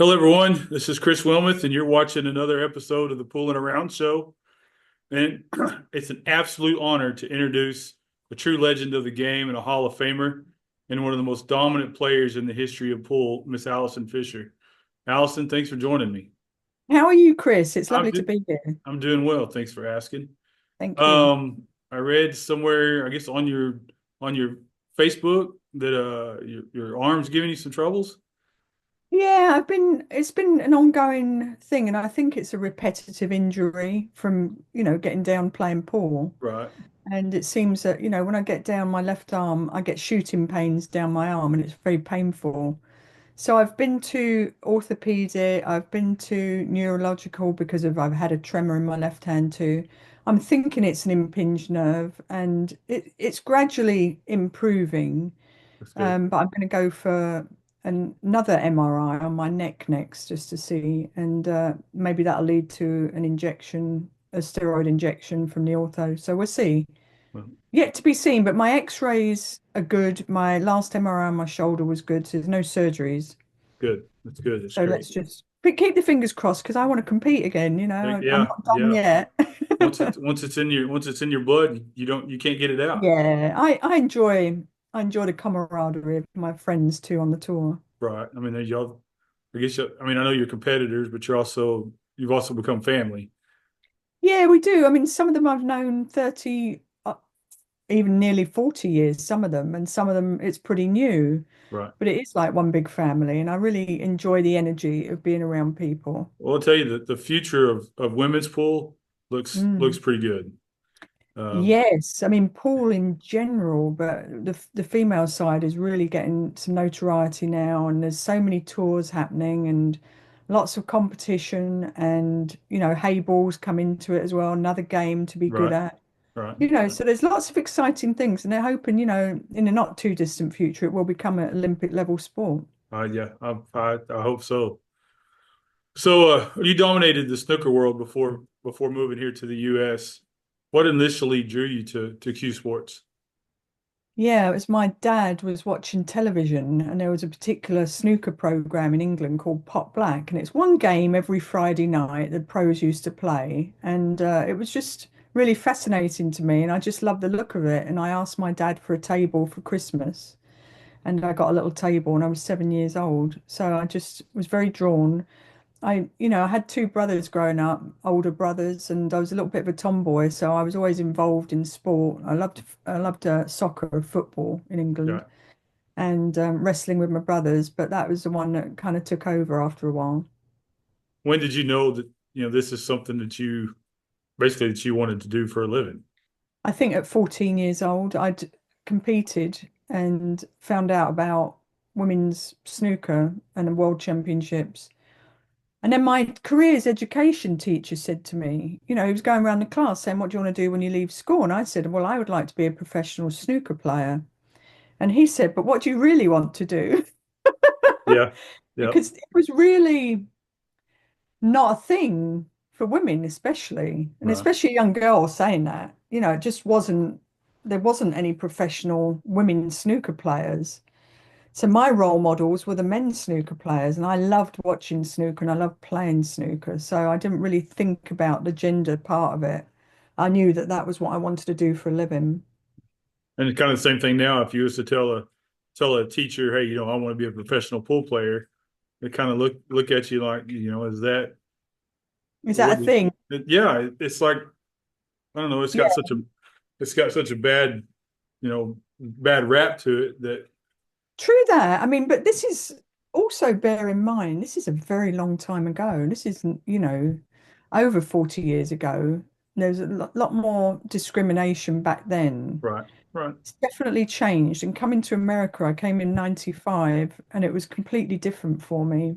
Hello, everyone. This is Chris Wilmoth, and you're watching another episode of the Pulling Around Show. And it's an absolute honor to introduce a true legend of the game and a Hall of Famer and one of the most dominant players in the history of pool, Miss Allison Fisher. Allison, thanks for joining me. How are you, Chris? It's I'm lovely to do- be here. I'm doing well. Thanks for asking. Thank you. I read somewhere, I guess on your Facebook that your arm's giving you some troubles. Yeah, it's been an ongoing thing, and I think it's a repetitive injury from, getting down playing pool. Right. And it seems that, when I get down my left arm, I get shooting pains down my arm and it's very painful. So I've been to orthopedic, I've been to neurological because I've had a tremor in my left hand too. I'm thinking it's an impinged nerve and it's gradually improving. That's good. But I'm going to go for another MRI on my neck next just to see, and maybe that'll lead to an injection, a steroid injection from the ortho. So we'll see. Well, Yet to be seen, but my x-rays are good. My last MRI on my shoulder was good, so there's no surgeries. good. That's good. That's So great. let's just keep the fingers crossed because I want to compete again. I'm Yeah, not done yeah. yet. Once it's in your blood, you can't get it out. Yeah, I enjoy the camaraderie of my friends too on the tour. Right. I mean, y'all. I guess. I mean, I know you're competitors, but you've also become family. Yeah, we do. I mean, some of them I've known 30, even nearly 40 years, some of them, and some of them it's pretty new, Right. but it is like one big family, and I really enjoy the energy of being around people. Well, I'll tell you that the future of women's pool looks Mm. pretty good. Um, Yes, I mean, pool in general, but the female side is really getting some notoriety now, and there's so many tours happening and lots of competition, and hay balls come into it as well, another game to be good right. at. Right. So there's lots of exciting things, and they're hoping, in a not too distant future, it will become an Olympic level sport. Yeah. I hope so. So, you dominated the snooker world before moving here to the U.S. What initially drew you to Q Sports? Yeah, it was my dad was watching television, and there was a particular snooker program in England called Pot Black, and it's one game every Friday night that pros used to play, and it was just really fascinating to me, and I just loved the look of it. And I asked my dad for a table for Christmas, and I got a little table, and I was 7 years old, so I just was very drawn. I had two brothers growing up, older brothers, and I was a little bit of a tomboy, so I was always involved in sport. I loved soccer, football in England, Yeah. and wrestling with my brothers, but that was the one that kind of took over after a while. When did you know that this is something that you wanted to do for a living? I think at 14 years old, I'd competed and found out about women's snooker and the world championships. And then my careers education teacher said to me, he was going around the class saying, "What do you want to do when you leave school?" And I said, "Well, I would like to be a professional snooker player." And he said, "But what do you really want to do?" Yeah. Yep. Because it was really not a thing for women, especially, and Right. especially a young girl saying that. It just wasn't, there wasn't any professional women snooker players. So my role models were the men's snooker players, and I loved watching snooker and I loved playing snooker. So I didn't really think about the gender part of it. I knew that that was what I wanted to do for a living. And it's kind of the same thing now. If you was to tell a teacher, hey, I want to be a professional pool player, they kind of look at you like, is that Is that what? a thing? Yeah, it's like I don't know. Yeah, It's got such a bad rap to it that true that. I mean, but this is also bear in mind, this is a very long time ago. This isn't, over 40 years ago. There's a lot more discrimination back then. right, right, It's definitely changed. And coming to America, I came in 95 and it was completely different for me.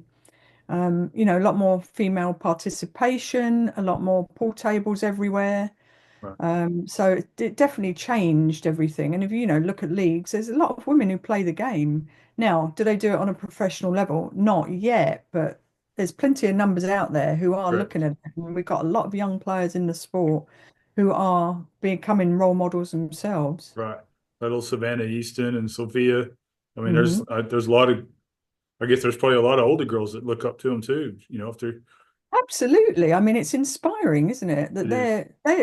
A lot more female participation, a lot more pool tables everywhere. right, So it definitely changed everything. And if look at leagues, there's a lot of women who play the game. Now, do they do it on a professional level? Not yet, but there's plenty of numbers out there who are right, looking at it. And we've got a lot of young players in the sport who are becoming role models themselves. right. Little Savannah Easton and Sophia. I mean, Hmm. there's a lot of I guess there's probably a lot of older girls that look up to him too. If they're Absolutely. I mean, it's inspiring, isn't it? That it is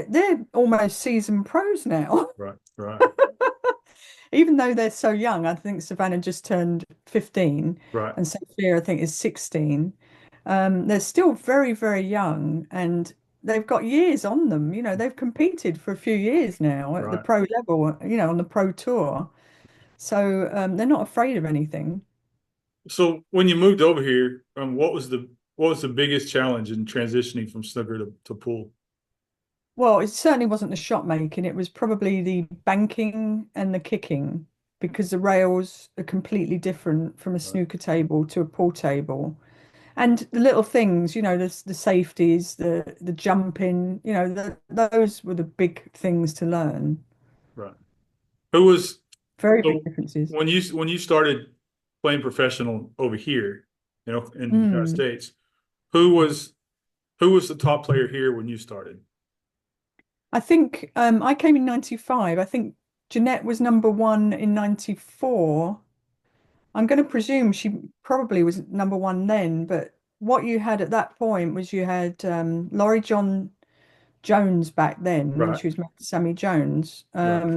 they're almost seasoned pros now. right, right, Even though they're so young, I think Savannah just turned 15 right. and Sophia, I think, is 16. They're still very, very young and they've got years on them. They've competed for a few years now at the Right. pro level, on the pro tour. So they're not afraid of anything. So when you moved over here, what was the biggest challenge in transitioning from snooker to pool? Well, it certainly wasn't the shot making. It was probably the banking and the kicking because the rails are completely different from a Right, snooker table to a pool table. And the little things, the safeties, the jumping, those were the big things to learn. right. Who was Very big so differences. when you started playing professional over here, in the United Mm. States, who was who was the top player here when you started? I think I came in 95. I think Jeanette was number one in 94. I'm going to presume she probably was number one then, but what you had at that point was you had Laurie John Jones back then when Right, she was married to Sammy Jones. right,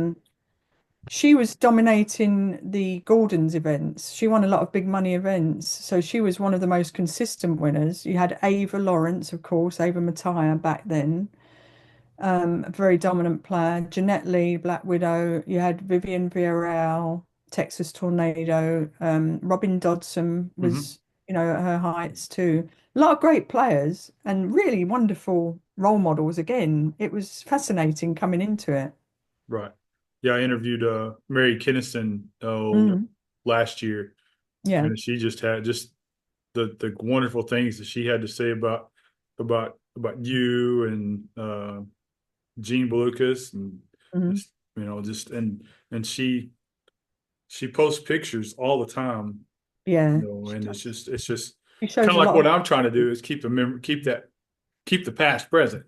She was dominating the Gordon's events. She won a lot of big money events. So she was one of the most consistent winners. You had Ava Lawrence, of course, Ava Mattia back then, a very dominant player. Jeanette Lee, Black Widow. You had Vivian Villarreal, Texas Tornado. Robin Dodson hmm was, at her heights too. A lot of great players and really wonderful role models. Again, it was fascinating coming into it. right. Yeah, I interviewed Mary Kinnison Mm, last year, yeah. and she just had just the wonderful things that she had to say about you and Gene Belucas and Mhm. just and she posts pictures all the time, Yeah, she and does. it's just She kind shows of a like lot what of, I'm trying to do is keep the past present.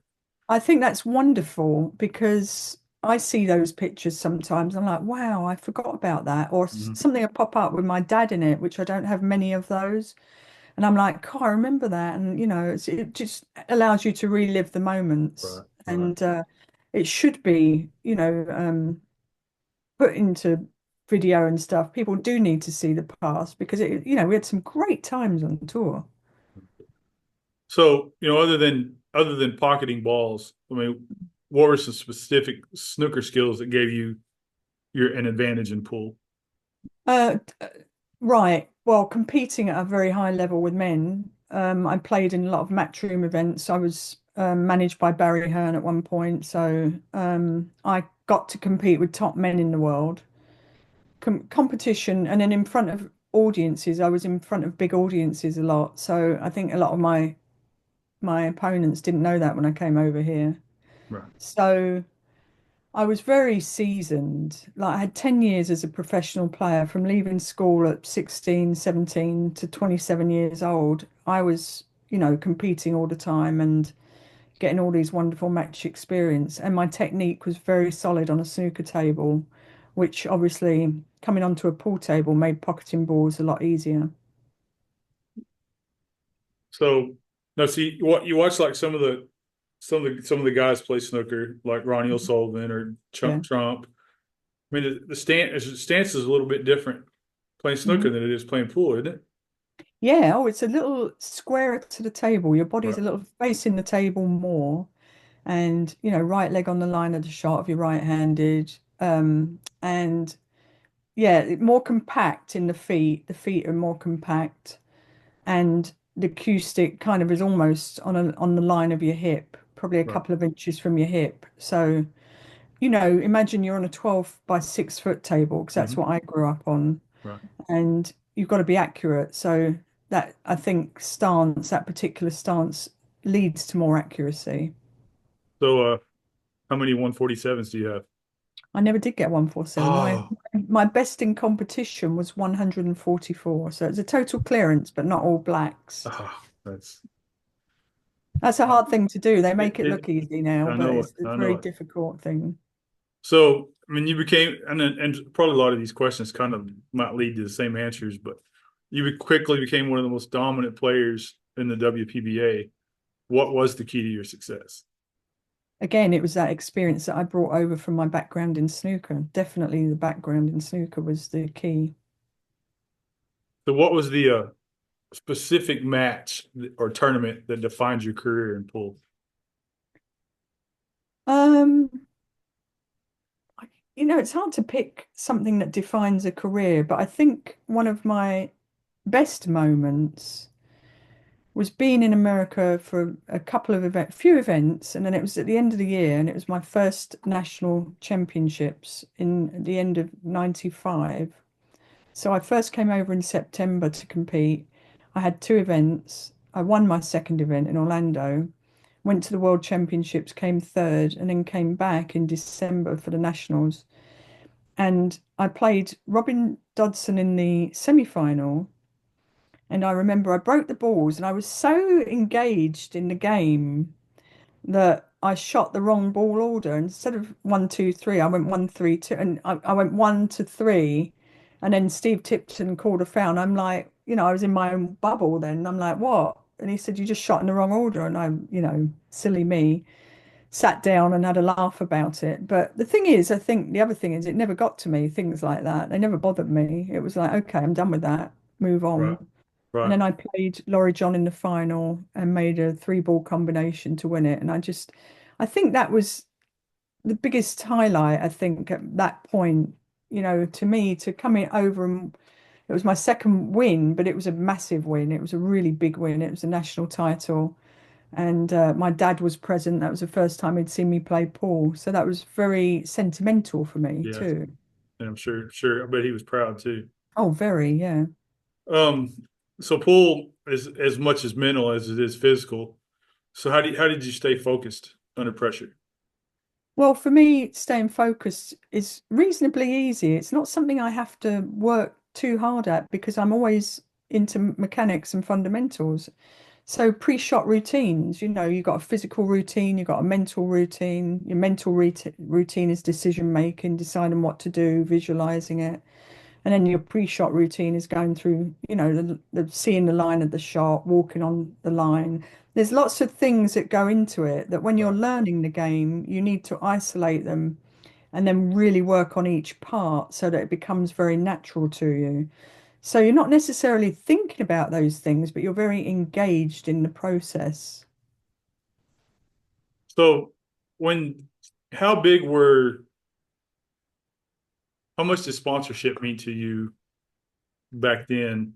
I think that's wonderful because I see those pictures sometimes. I'm like, wow, I forgot about that. Or Hmm. something will pop up with my dad in it, which I don't have many of those. And I'm like, oh, I remember that. And, it just allows you to relive the moments. Right, right. And it should be, put into video and stuff. People do need to see the past because we had some great times on tour. So, other than pocketing balls, I mean, what were some specific snooker skills that gave you an advantage in pool? Right. Well, competing at a very high level with men, I played in a lot of matchroom events. I was managed by Barry Hearn at one point, so I got to compete with top men in the world. Competition, and then in front of audiences, I was in front of big audiences a lot. So I think a lot of my opponents didn't know that when I came over here. Right, So I was very seasoned. Like I had 10 years as a professional player from leaving school at 16, 17 to 27 years old. I was, competing all the time and getting all these wonderful match experience. And my technique was very solid on a snooker table, which obviously coming onto a pool table made pocketing balls a lot easier. so now see what you watch like some of the guys play snooker like Ronnie O'Sullivan or Yeah. Trump. I mean the stance is a little bit different playing snooker Mhm. than it is playing pool, isn't it? Yeah. Oh, it's a little squarer to the table. Your body's Right, a little facing the table more. And right leg on the line of the shot if you're right-handed, and yeah, more compact in the feet. The feet are more compact, and the cue stick kind of is almost on the line of your hip, probably a right, couple of inches from your hip. So imagine you're on a 12 by 6 foot table because that's hmm what I grew up on, right. and you've got to be accurate. So that I think that particular stance leads to more accuracy. So how many 147s do you have? I never did get 147. My Oh, my best in competition was 144. So it's a total clearance, but not all blacks. that's That's a hard thing to do. They it, make it it look easy now, I but know it. it's a I very know it. difficult thing. So, I mean, you became, and probably a lot of these questions kind of might lead to the same answers, but you quickly became one of the most dominant players in the WPBA. What was the key to your success? Again, it was that experience that I brought over from my background in snooker. Definitely the background in snooker was the key. So, what was the specific match or tournament that defines your career in pool? Um, it's hard to pick something that defines a career, but I think one of my best moments was being in America for a couple of few events, and then it was at the end of the year, and it was my first national championships in the end of '95. So I first came over in September to compete. I had two events. I won my second event in Orlando, went to the World Championships, came third, and then came back in December for the Nationals. And I played Robin Dodson in the semi-final. And I remember I broke the balls and I was so engaged in the game that I shot the wrong ball order. Instead of 1, 2, 3, I went 1, 3, 2, and I went 1 to 3. And then Steve Tipton called a foul. And I'm like, I was in my own bubble then. I'm like, what? And he said, you just shot in the wrong order. And I'm, silly me, sat down and had a laugh about it. But the thing is, I think the other thing is, it never got to me, things like that. They never bothered me. It was like, okay, I'm done with that. Move Right, on. And right. then I played Laurie John in the final and made a three-ball combination to win it. And I think that was the biggest highlight, I think, at that point, to me, to come in over and it was my second win, but it was a massive win. It was a really big win. It was a national title. And my dad was present. That was the first time he'd seen me play pool. So that was very sentimental for me Yeah, too. and I'm sure. I bet he was proud too. Oh, very, yeah. Um, so pool is as much as mental as it is physical. So how did you stay focused under pressure? Well, for me, staying focused is reasonably easy. It's not something I have to work too hard at because I'm always into mechanics and fundamentals. So pre-shot routines, you've got a physical routine, you've got a mental routine. Your mental routine is decision making, deciding what to do, visualizing it. And then your pre-shot routine is going through, the seeing the line of the shot, walking on the line. There's lots of things that go into it that when you're Right. learning the game, you need to isolate them and then really work on each part so that it becomes very natural to you. So you're not necessarily thinking about those things, but you're very engaged in the process. So when how big were how much did sponsorship mean to you back then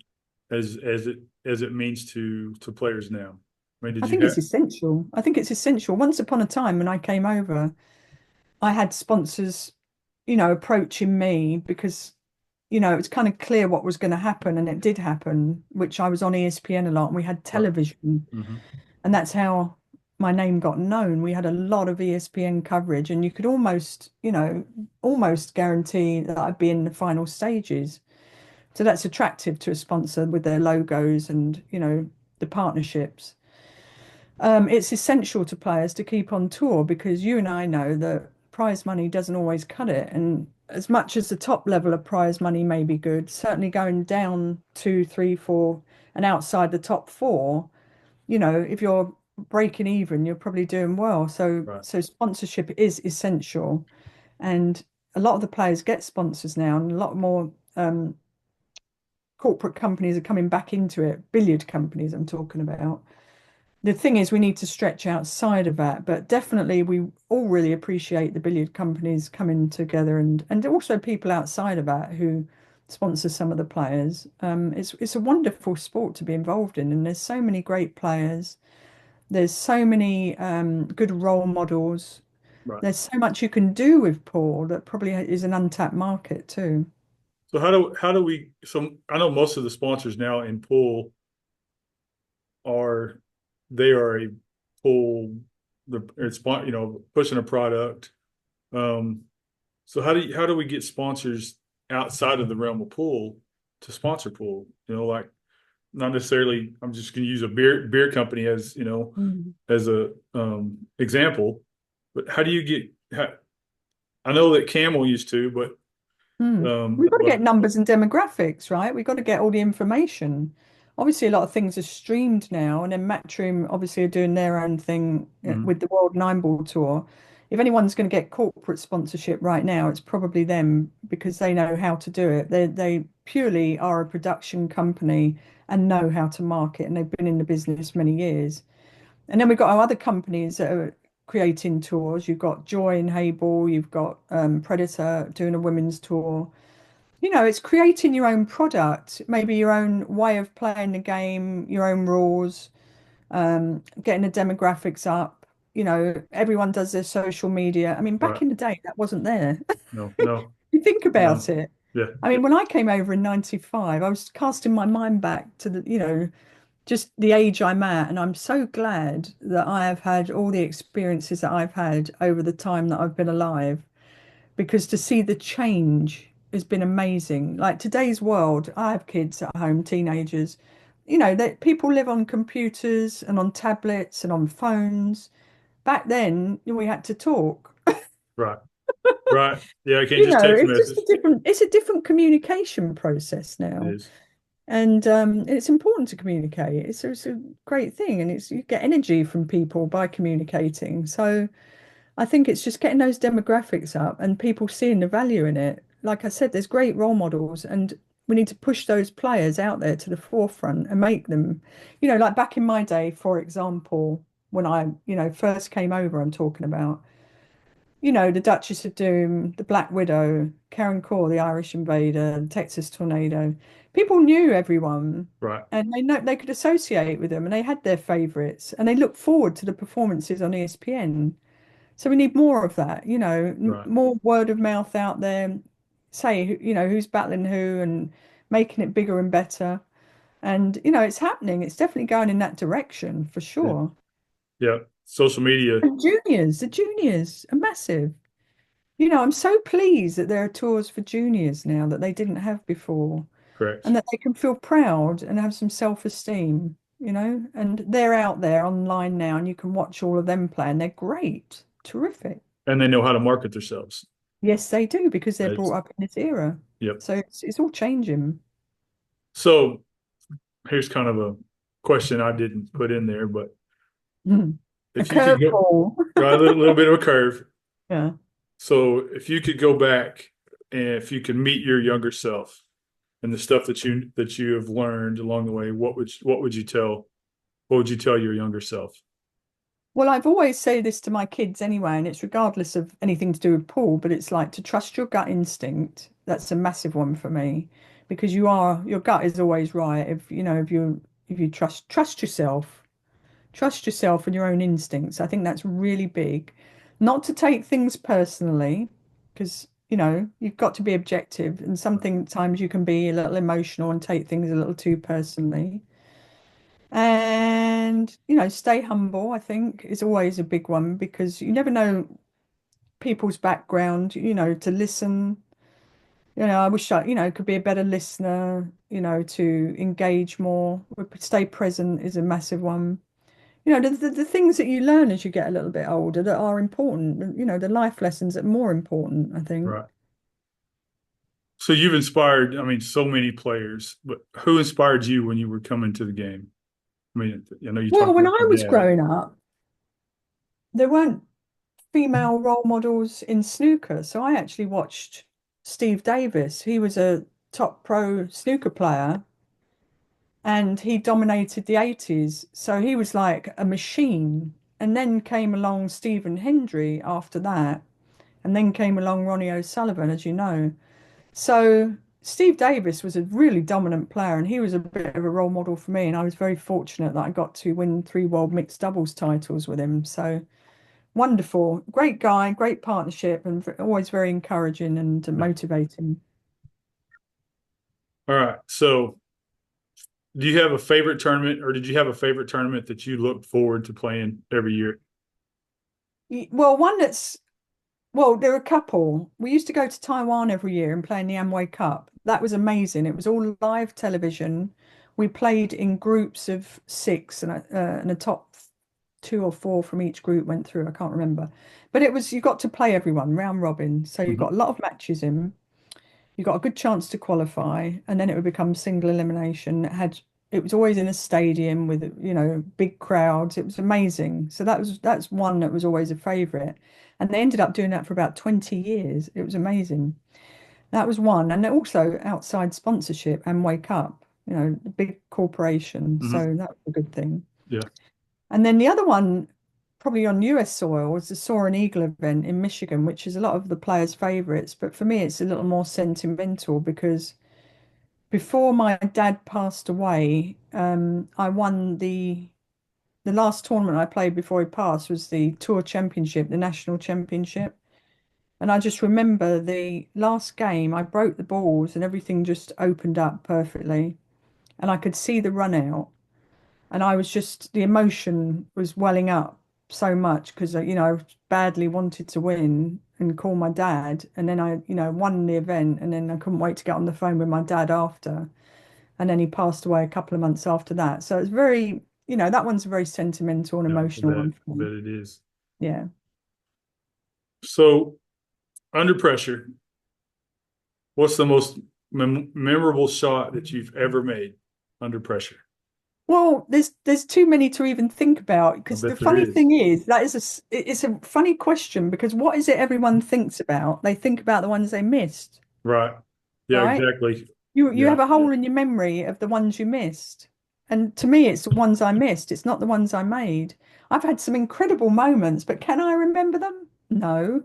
as it means to players now? I mean, did I you think it's have essential. I think it's essential. Once upon a time when I came over, I had sponsors, approaching me because it was kind of clear what was going to happen, and it did happen, which I was on ESPN a lot, and we had right. television, Hmm. and that's how my name got known. We had a lot of ESPN coverage, and you could almost guarantee that I'd be in the final stages. So that's attractive to a sponsor with their logos and, the partnerships. It's essential to players to keep on tour because you and I know that prize money doesn't always cut it. And as much as the top level of prize money may be good, certainly going down 2, 3, 4 and outside the top four, if you're breaking even, you're probably doing well. So, Right. so sponsorship is essential. And a lot of the players get sponsors now, and a lot more corporate companies are coming back into it, billiard companies I'm talking about. The thing is, we need to stretch outside of that, but definitely we all really appreciate the billiard companies coming together and also people outside of that who sponsor some of the players. It's a wonderful sport to be involved in, and there's so many great players. There's so many good role models. Right. There's so much you can do with pool that probably is an untapped market too. So how do we so I know most of the sponsors now in pool are they are a pool it's pushing a product. Um, so how do we get sponsors outside of the realm of pool to sponsor pool? Like not necessarily. I'm just going to use a beer company as Mm. as a example, but how do you get? I know that Camel used to, but Hmm. We've got to But get numbers and demographics, right? We've got to get all the information. Obviously, a lot of things are streamed now, and then Matchroom obviously are doing their own thing mm, with the World Nine Ball Tour. If anyone's going to get corporate sponsorship right now, it's probably them because they know how to do it. They purely are a production company and know how to market, and they've been in the business many years. And then we've got our other companies that are creating tours. You've got Joy in Hayball, you've got Predator doing a women's tour. It's creating your own product, maybe your own way of playing the game, your own rules, getting the demographics up. Everyone does their social media. I mean, back right. in the day, that wasn't there. No, no, You think about no. it. Yeah, I mean, when I came over in 95, I was casting my mind back to just the age I'm at. And I'm so glad that I have had all the experiences that I've had over the time that I've been alive because to see the change has been amazing. Like today's world, I have kids at home, teenagers, that people live on computers and on tablets and on phones. Back then, we had to talk. right, right. Yeah, I can't just text It's just message. a different communication process It now. is. And it's important to communicate. It's a great thing, and you get energy from people by communicating. So I think it's just getting those demographics up and people seeing the value in it. Like I said, there's great role models, and we need to push those players out there to the forefront and make them, like back in my day, for example, when I, first came over, I'm talking about, the Duchess of Doom, the Black Widow, Karen Corr, the Irish Invader, the Texas Tornado. People knew everyone Right, and they could associate with them and they had their favorites and they looked forward to the performances on ESPN. So we need more of that, right. more word of mouth out there, say, who's battling who and making it bigger and better. And, it's happening. It's definitely going in that direction for Yeah, sure. yeah. Social media, And the juniors are massive. I'm so pleased that there are tours for juniors now that they didn't have before and correct. that they can feel proud and have some self-esteem, and they're out there online now and you can watch all of them play and they're great, terrific. And they know how to market themselves. Yes, they do because they're brought It's, up in this era. yep. So it's all changing. So here's kind of a question I didn't put in there, but A if you could go curveball. right, a little bit of a curve. Yeah. So if you could go back and if you could meet your younger self and the stuff that you have learned along the way, what would you tell your younger self? Well, I've always say this to my kids anyway, and it's regardless of anything to do with Paul, but it's like to trust your gut instinct. That's a massive one for me because your gut is always right. If you trust yourself, trust yourself and your own instincts. I think that's really big. Not to take things personally, because you've got to be objective, and sometimes you can be a little emotional and take things a little too personally. And, stay humble, I think, is always a big one because you never know people's background, to listen. I wish could be a better listener, to engage more. Stay present is a massive one. The things that you learn as you get a little bit older that are important, the life lessons that are more important, I think. Right. So you've inspired, I mean, so many players, but who inspired you when you were coming to the game? I mean, I know you Well, talked when about I your was dad. growing up, there weren't female role models in snooker. So I actually watched Steve Davis. He was a top pro snooker player and he dominated the 80s. So he was like a machine. And then came along Stephen Hendry after that. And then came along Ronnie O'Sullivan, as you know. So Steve Davis was a really dominant player and he was a bit of a role model for me. And I was very fortunate that I got to win 3 world mixed doubles titles with him. So wonderful, great guy, great partnership, and always very encouraging and Yeah. motivating. All right. So do you have a favorite tournament or did you have a favorite tournament that you looked forward to playing every year? Well, there are a couple. We used to go to Taiwan every year and play in the Amway Cup. That was amazing. It was all live television. We played in groups of six, and a top 2 or 4 from each group went through. I can't remember, but you got to play everyone round robin, so you Mhm. got a lot of matches in. You got a good chance to qualify, and then it would become single elimination. It was always in a stadium with, big crowds. It was amazing. So that's one that was always a favorite. And they ended up doing that for about 20 years. It was amazing. That was one. And also outside sponsorship and Wake Up, the big corporation. Hmm. So that was a good thing. Yeah. And then the other one, probably on US soil, was the Soaring Eagle event in Michigan, which is a lot of the players' favorites. But for me, it's a little more sentimental because before my dad passed away, I won the last tournament I played before he passed was the Tour Championship, the National Championship. And I just remember the last game, I broke the balls and everything just opened up perfectly. And I could see the run out. And I was just, the emotion was welling up so much because, I badly wanted to win and call my dad. And then I, won the event. And then I couldn't wait to get on the phone with my dad after. And then he passed away a couple of months after that. So it's very, that one's a very sentimental and Yeah. emotional one I for me. bet it is. Yeah. So under pressure, what's the most memorable shot that you've ever made under pressure? Well, there's too many to even think about I because the bet there funny is. thing is it's a funny question because what is it everyone thinks about? They think about the ones they missed, Right. Yeah, right? exactly. You Yeah. have a hole in your memory of the ones you missed. And to me, it's the ones I missed. It's not the ones I made. I've had some incredible moments, but can I remember them? No.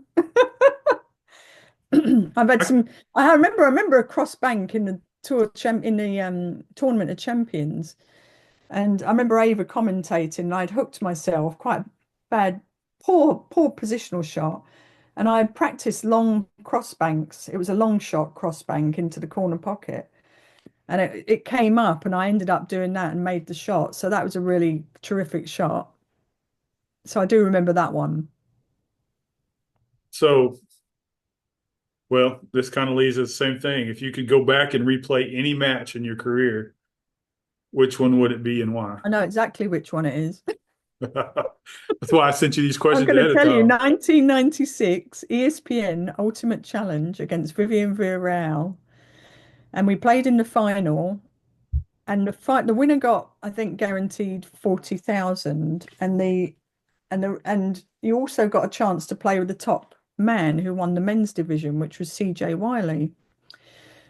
I've had I, some. I remember a cross bank in the Tournament of Champions, and I remember Ava commentating. And I'd hooked myself quite a bad, poor positional shot, and I practiced long cross banks. It was a long shot cross bank into the corner pocket, and it came up, and I ended up doing that and made the shot. So that was a really terrific shot. So I do remember that one. so, well, this kind of leads to the same thing. If you could go back and replay any match in your career, which one would it be and why? I know exactly which one it is. That's why I sent you these I'm questions going to ahead of tell you time. 1996 ESPN Ultimate Challenge against Vivian Villarreal. And we played in the final. And the winner got, I think, guaranteed 40,000. And you also got a chance to play with the top man who won the men's division, which was CJ Wiley.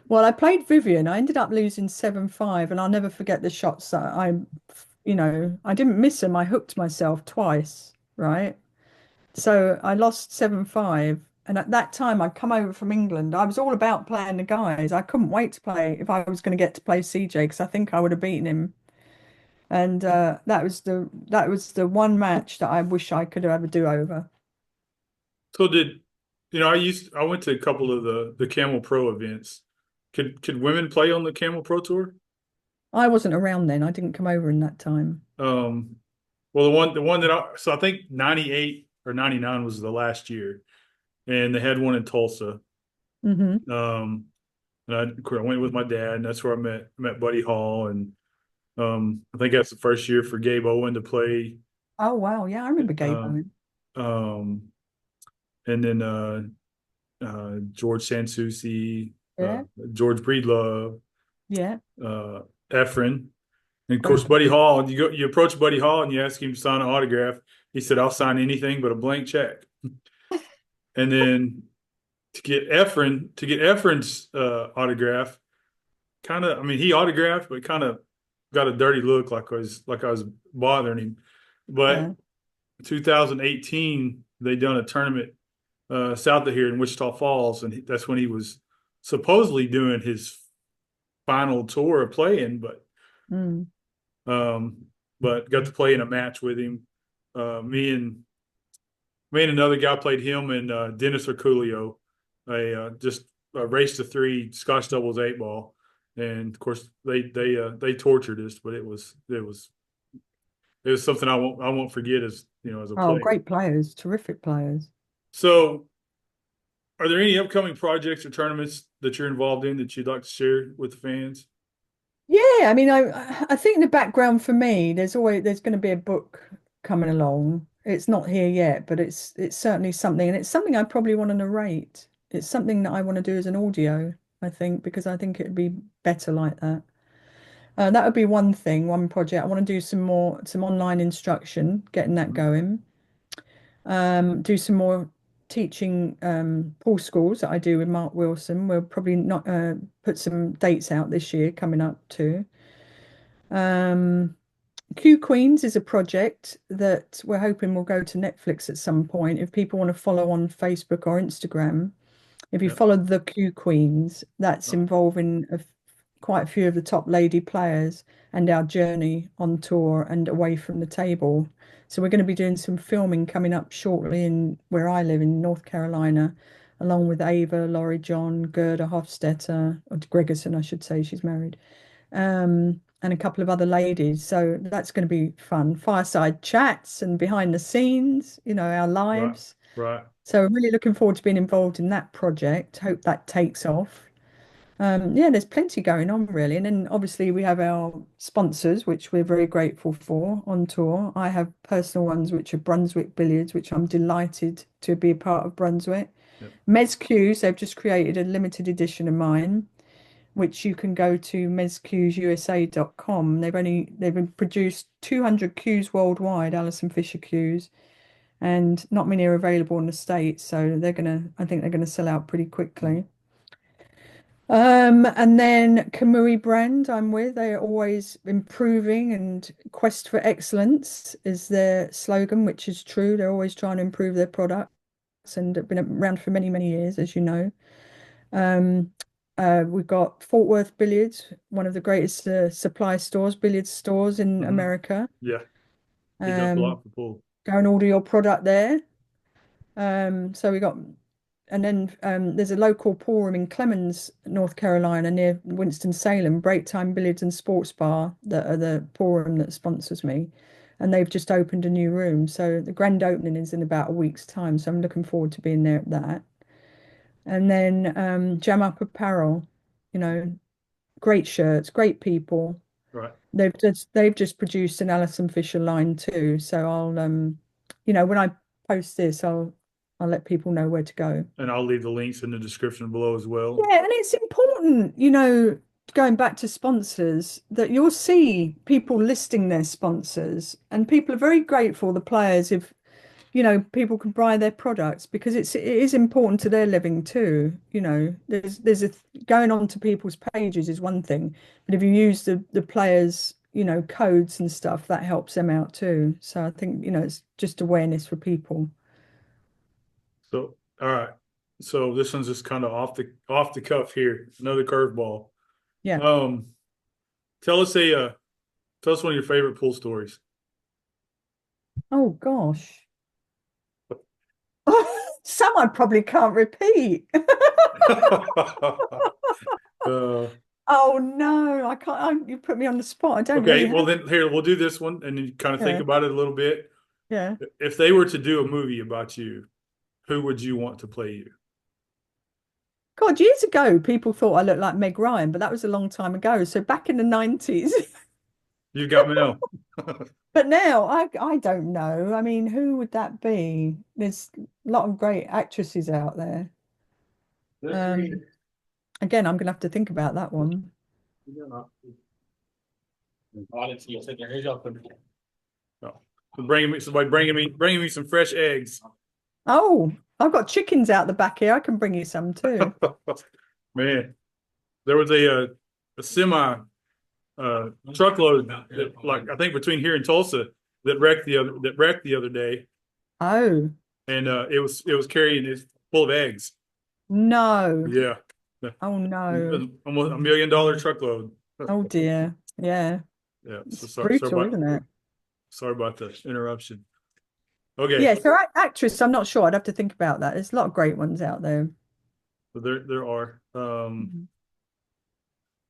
Well, I played Vivian. I ended up losing 7-5, and I'll never forget the shots that I didn't miss them. I hooked myself twice, right? So I lost 7-5. And at that time, I'd come over from England. I was all about playing the guys. I couldn't wait to play if I was going to get to play CJ because I think I would have beaten him. And that was the one match that I wish I could have a do-over. So I went to a couple of the Camel Pro events. Could women play on the Camel Pro Tour? I wasn't around then. I didn't come over in that time. Um, well, the one so I think 98 or 99 was the last year, and they had one in Tulsa. Hmm. Um, and of course, I went with my dad, and that's where I met Buddy Hall, and I think that's the first year for Gabe Owen to play. Oh wow, yeah, I remember Gabe Um, Owen. um, and then George Sansucci, uh, Yeah, George Breedlove, yeah, uh, Efren. And of very course, Buddy good. Hall, you approach Buddy Hall and you ask him to sign an autograph. He said, I'll sign anything but a blank check. And then to get Efren's autograph, I mean, he autographed, but kind of got a dirty look like I was bothering him. Yeah. But 2018, they done a tournament south of here in Wichita Falls, and that's when he was supposedly doing his final tour of playing, Mm. um, but got to play in a match with him. Me and another guy played him and Dennis Herculio, just a race to three Scotch doubles eight ball, and of course they tortured us, but it was something I won't forget as a Oh, player. great players, terrific players. So, are there any upcoming projects or tournaments that you're involved in that you'd like to share with the fans? Yeah, I mean, I think in the background for me, there's going to be a book coming along. It's not here yet, but it's certainly something, and it's something I probably want to narrate. It's something that I want to do as an audio. I think, because I think it'd be better like that. That would be one thing, one project. I want to do some online instruction, getting that Mhm. going. Do some more teaching pool schools that I do with Mark Wilson. We'll probably not put some dates out this year coming up too. Um, Q Queens is a project that we're hoping will go to Netflix at some point. If people want to follow on Facebook or Instagram, if you Yeah. follow the Q Queens, that's Oh, involving quite a few of the top lady players and our journey on tour and away from the table. So we're going to be doing some filming coming up shortly in where I live in North Carolina, along with Ava, Laurie John, Gerda Hofstetter, or Gregerson, I should say, she's married, and a couple of other ladies. So that's going to be fun. Fireside chats and behind the scenes, our right, lives. right. So I'm really looking forward to being involved in that project. Hope that takes off. Yeah, there's plenty going on really. And then obviously we have our sponsors, which we're very grateful for on tour. I have personal ones, which are Brunswick Billiards, which I'm delighted to be a part of Brunswick. Yep. Mezq's, they've just created a limited edition of mine, which you can go to mezqsusa.com. They've been produced 200 cues worldwide, Allison Fisher cues, and not many are available in the States, so I think they're gonna sell out pretty quickly. And then Kamui brand I'm with, they are always improving and quest for excellence is their slogan, which is true. They're always trying to improve their products and have been around for many, many years, as you know. Um, we've got Fort Worth Billiards, one of the greatest supply stores, billiard stores in Hmm. America. Yeah. He does a Um, lot for pool. Go and order your product there. So we got, and then there's a local pool room in Clemens, North Carolina, near Winston-Salem, Break Time Billiards and Sports Bar, that are the pool room that sponsors me. And they've just opened a new room. So the grand opening is in about a week's time. So I'm looking forward to being there at that. And then Jam Up Apparel, you know, great shirts, great people. Right. They've just produced an Alison Fisher line too. So when I post this, I'll let people know where to go. And I'll leave the links in the description below as well. Yeah, and it's important, going back to sponsors, that you'll see people listing their sponsors, and people are very grateful, the players, if people can buy their products because it is important to their living too. There's a going on to people's pages is one thing, but if you use the players, codes and stuff, that helps them out too. So I think, it's just awareness for people. So, all right. So this one's just kind of off the cuff here. Another curveball. Yeah. Um, tell us tell us one of your favorite pool stories. Oh gosh. Some I probably can't repeat. uh, Oh no, I can't. You put me on the spot. I don't really okay, well have. then here we'll do this one, and you kind of think Yeah, about it a little bit. yeah. If they were to do a movie about you, who would you want to play you? God, years ago, people thought I looked like Meg Ryan, but that was a long time ago. So back in the 90s. You got mail. But now I don't know. I mean, who would that be? There's a lot of great actresses out there. Um, Again, I'm gonna have to think about that one. Oh, bringing me some fresh eggs. Oh, I've got chickens out the back here. I can bring you some too. Man, there was a semi truckload that, like I think between here and Tulsa that wrecked the other day, Oh, and it was carrying it full of eggs. no. Yeah, Oh no. almost $1 million truckload. Oh dear. Yeah. Yeah, so It's brutal, isn't it? sorry about the interruption. Okay, Yeah, so actress, I'm not sure. I'd have to think about that. There's a lot of great ones out there. so there are Mhm.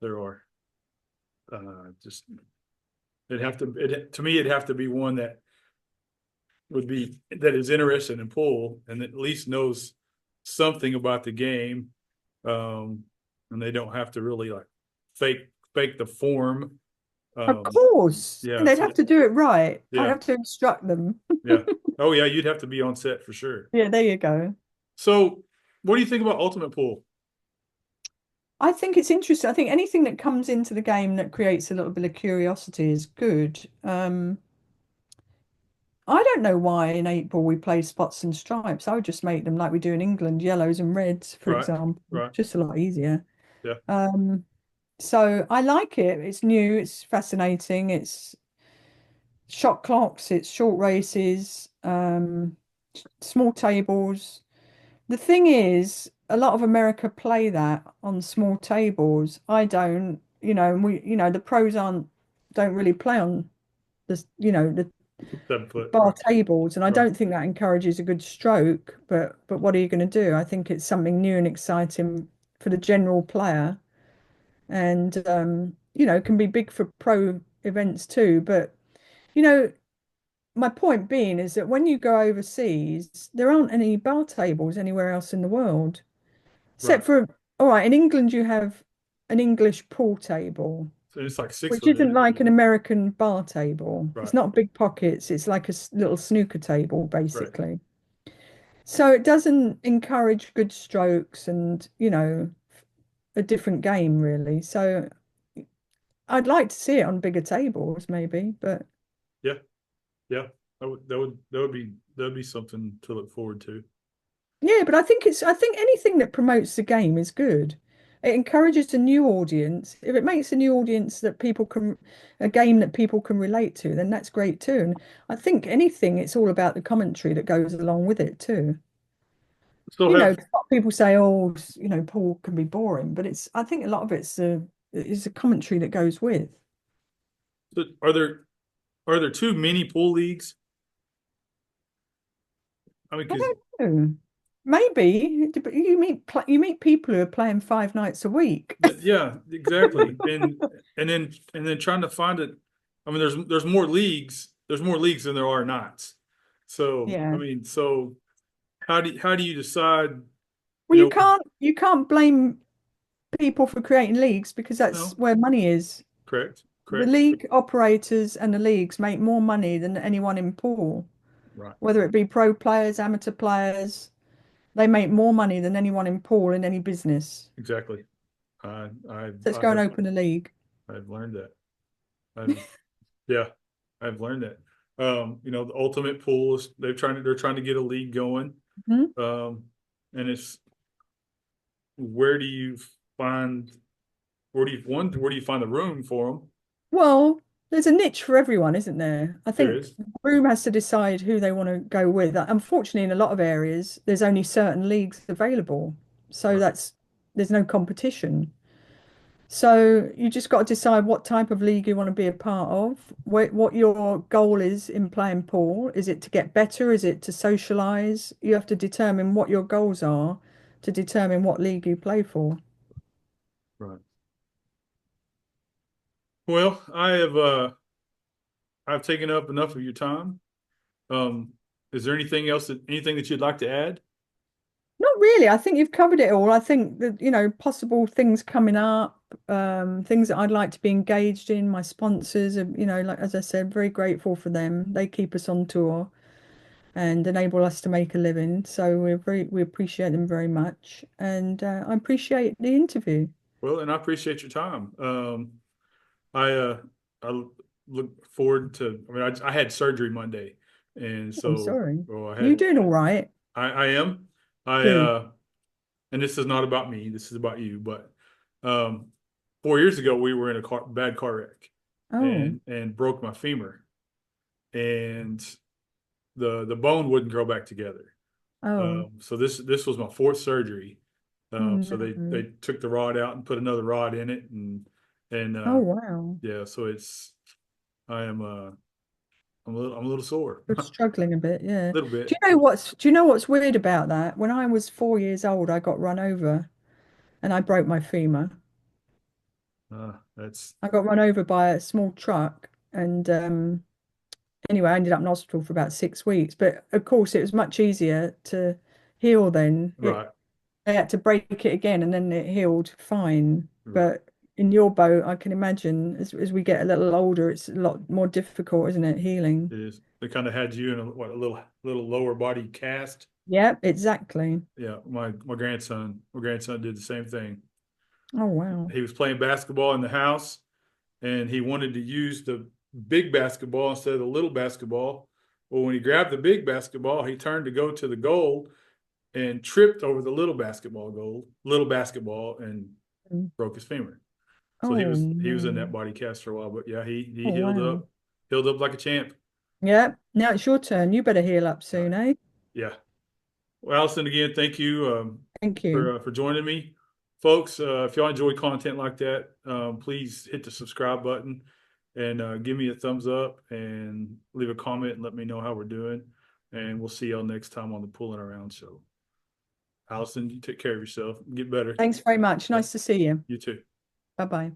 there are just to me it'd have to be one that is interested in pool and at least knows something about the game, um, and they don't have to really like fake the form. Of Um, course. And yeah, they'd so have to do it right. I'd yeah, have to instruct them. yeah. Oh yeah, you'd have to be on set for sure. Yeah, there you go. So, what do you think about Ultimate Pool? I think it's interesting. I think anything that comes into the game that creates a little bit of curiosity is good. I don't know why in April we play spots and stripes. I would just make them like we do in England, yellows and reds, for Right, example. right. Just a lot easier. Yeah, Um, so I like it. It's new, it's fascinating, it's shot clocks, it's short races, small tables. The thing is, a lot of America play that on small tables. I don't, and the pros don't really play on the 7 foot. bar Right, tables, and I right. don't think that encourages a good stroke. But what are you going to do? I think it's something new and exciting for the general player, and can be big for pro events too. But you know, my point being is that when you go overseas, there aren't any bar tables anywhere else in the world. Right. Except for, all right, in England you have an English pool table, So it's like 6 foot, which isn't isn't it? like an American bar table. It's Right, not big pockets. It's like a little snooker table, right. basically. So it doesn't encourage good strokes and, a different game, really. So I'd like to see it on bigger tables, maybe, but Yeah, yeah. That would be something to look forward to. yeah, but I think anything that promotes the game is good. It encourages a new audience. If it makes a new audience a game that people can relate to, then that's great too. And I think anything, it's all about the commentary that goes along with it too. So have 'Cause a lot of people say, oh, pool can be boring, but I think a lot of it's a commentary that goes with. so are there too many pool leagues? I mean, I because don't know. Maybe, but you meet people who are playing 5 nights a week. yeah, exactly. And then trying to find it. I mean, there's more leagues. There's more leagues than there are knots. So I Yeah. mean, so how do you decide? Well, You know, you can't blame people for creating leagues because that's no, where money is. correct, The correct, league operators and the leagues make more money than anyone in pool, right, whether it be pro players, amateur players. They make more money than anyone in pool in any business. exactly. I I So let's I go and have open a league. I've learned that. I've Yeah, I've learned that. The ultimate pool is they're trying to get a league going. Mhm. Um, and it's where do you find where do you find the room for them? Well, there's a niche for everyone, isn't there? I There think is. the room has to decide who they want to go with. Unfortunately, in a lot of areas, there's only certain leagues available. So Right, there's no competition. So you just got to decide what type of league you want to be a part of, what your goal is in playing pool. Is it to get better? Is it to socialize? You have to determine what your goals are to determine what league you play for. right. Well, I've taken up enough of your time. Um, is there anything that you'd like to add? Not really. I think you've covered it all. I think that, possible things coming up, things that I'd like to be engaged in. My sponsors are, like as I said, very grateful for them. They keep us on tour and enable us to make a living. So we appreciate them very much. And I appreciate the interview. Well, and I appreciate your time. I look forward to. I mean, I had surgery Monday, and I'm so sorry. well, I You had doing all right? I am I Good. and this is not about me. This is about you. But 4 years ago, we were in a bad car wreck, Oh, and broke my femur, and the bone wouldn't grow back together. oh, So this was my fourth surgery. oh So they no. took the rod out and put another rod in it, and Oh wow. yeah. So I am I'm a little sore, You're a struggling a bit, yeah. little bit. Do you know what's weird about that? When I was 4 years old, I got run over and I broke my femur. That's I got run over by a small truck, and anyway, I ended up in hospital for about 6 weeks. But of course, it was much easier to heal then. right, I had to break it again, and then it healed fine. right. But in your boat, I can imagine as we get a little older, it's a lot more difficult, isn't it, healing? It is. They kind of had you in a little lower body cast. Yeah, exactly. Yeah, my grandson did the same thing. Oh, wow. He was playing basketball in the house, and he wanted to use the big basketball instead of the little basketball. Well, when he grabbed the big basketball, he turned to go to the goal and tripped over the little basketball, and Mm. broke his femur. So Oh, he was in that no. body cast for a while, but yeah, he Oh, wow. healed up like a champ. Yeah. Now it's your turn. You better heal up All right. soon, eh? Yeah. Well, Allison, again, thank you Thank you. for joining me, folks. If y'all enjoy content like that, please hit the subscribe button and give me a thumbs up and leave a comment and let me know how we're doing. And we'll see y'all next time on the Pulling Around Show. Allison, you take care of yourself. Get better. Thanks very much. Yeah, Nice to see you. you too. Bye-bye.